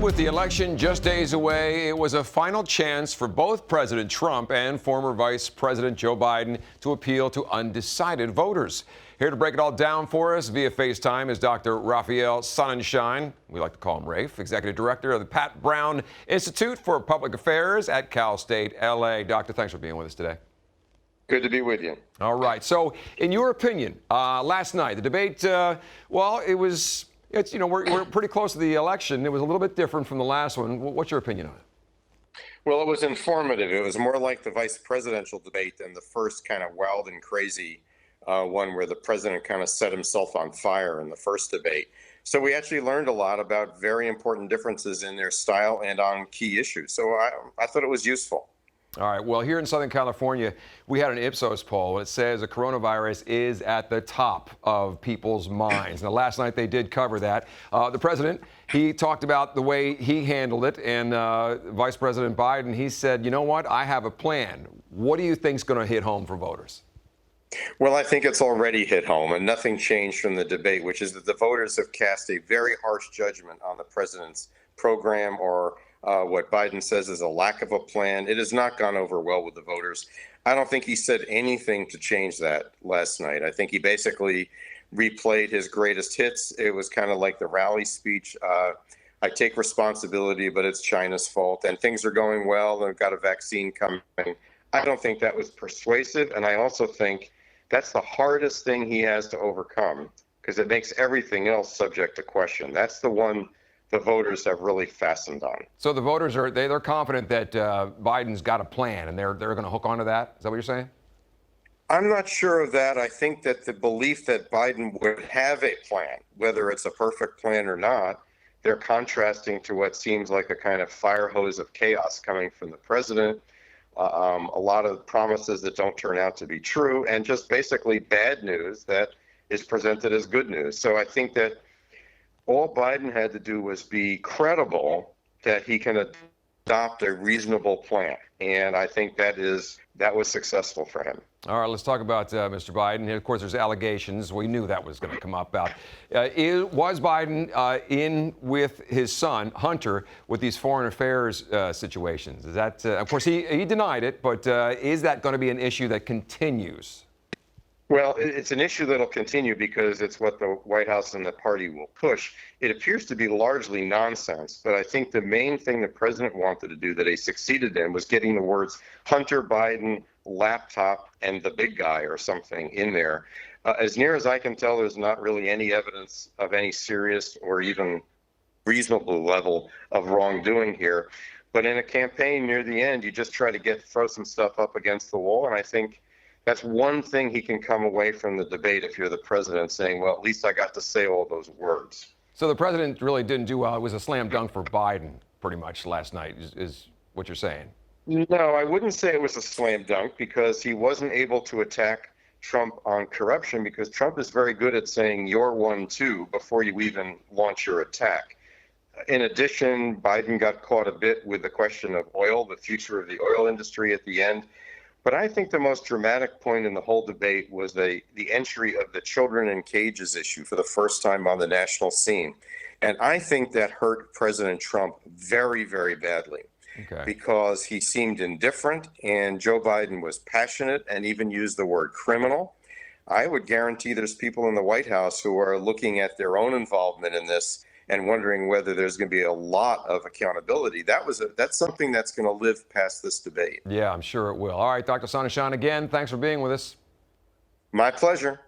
with the election just days away, it was a final chance for both President Trump and former Vice President Joe Biden to appeal to undecided voters. Here to break it all down for us via FaceTime is Dr. Raphael Sonenshein. We like to call him Rafe, Executive Director of the Pat Brown Institute for Public Affairs at Cal State LA. Doctor, thanks for being with us today. Good to be with you. All right. So, in your opinion, last night, the debate, we're pretty close to the election. It was a little bit different from the last one. What's your opinion on it? Well, it was informative. It was more like the vice presidential debate than the first kind of wild and crazy one where the president kind of set himself on fire in the first debate. So we actually learned a lot about very important differences in their style and on key issues. So I thought it was useful. All right. Well, here in Southern California, we had an Ipsos poll. It says the coronavirus is at the top of people's minds. Now, last night they did cover that. The president, he talked about the way he handled it. And Vice President Biden, he said, you know what? I have a plan. What do you think is going to hit home for voters? Well, I think it's already hit home, and nothing changed from the debate, which is that the voters have cast a very harsh judgment on the president's program, or what Biden says is a lack of a plan. It has not gone over well with the voters. I don't think he said anything to change that last night. I think he basically replayed his greatest hits. It was kind of like the rally speech. I take responsibility, but it's China's fault, and things are going well, and we've got a vaccine coming. I don't think that was persuasive, and I also think that's the hardest thing he has to overcome, because it makes everything else subject to question. That's the one the voters have really fastened on. So the voters they're confident that Biden's got a plan, and they're going to hook onto that. Is that what you're saying? I'm not sure of that. I think that the belief that Biden would have a plan, whether it's a perfect plan or not, they're contrasting to what seems like a kind of fire hose of chaos coming from the president. A lot of promises that don't turn out to be true, and just basically bad news that is presented as good news. So I think that all Biden had to do was be credible that he can adopt a reasonable plan. And I think that was successful for him. All right, let's talk about Mr. Biden. Of course, there's allegations. We knew that was going to come up about. Was Biden in with his son, Hunter, with these foreign affairs situations? Is that, of course, he denied it, but is that going to be an issue that continues? Well, it's an issue that'll continue because it's what the White House and the party will push. It appears to be largely nonsense, but I think the main thing the president wanted to do that he succeeded in was getting the words Hunter Biden, laptop, and the big guy or something in there. As near as I can tell, there's not really any evidence of any serious or even reasonable level of wrongdoing here. But in a campaign near the end, you just try to throw some stuff up against the wall, and I think that's one thing he can come away from the debate if you're the president, saying, well, at least I got to say all those words. So the president really didn't do well. It was a slam dunk for Biden pretty much last night, is what you're saying. No, I wouldn't say it was a slam dunk, because he wasn't able to attack Trump on corruption, because Trump is very good at saying you're one too before you even launch your attack. In addition, Biden got caught a bit with the question of oil, the future of the oil industry at the end. But I think the most dramatic point in the whole debate was the entry of the children in cages issue for the first time on the national scene. And I think that hurt President Trump very, very badly. Okay. Because he seemed indifferent, and Joe Biden was passionate and even used the word criminal. I would guarantee there's people in the White House who are looking at their own involvement in this and wondering whether there's going to be a lot of accountability. That's something that's going to live past this debate. Yeah, I'm sure it will. All right, Dr. Sonenshein, again, thanks for being with us. My pleasure.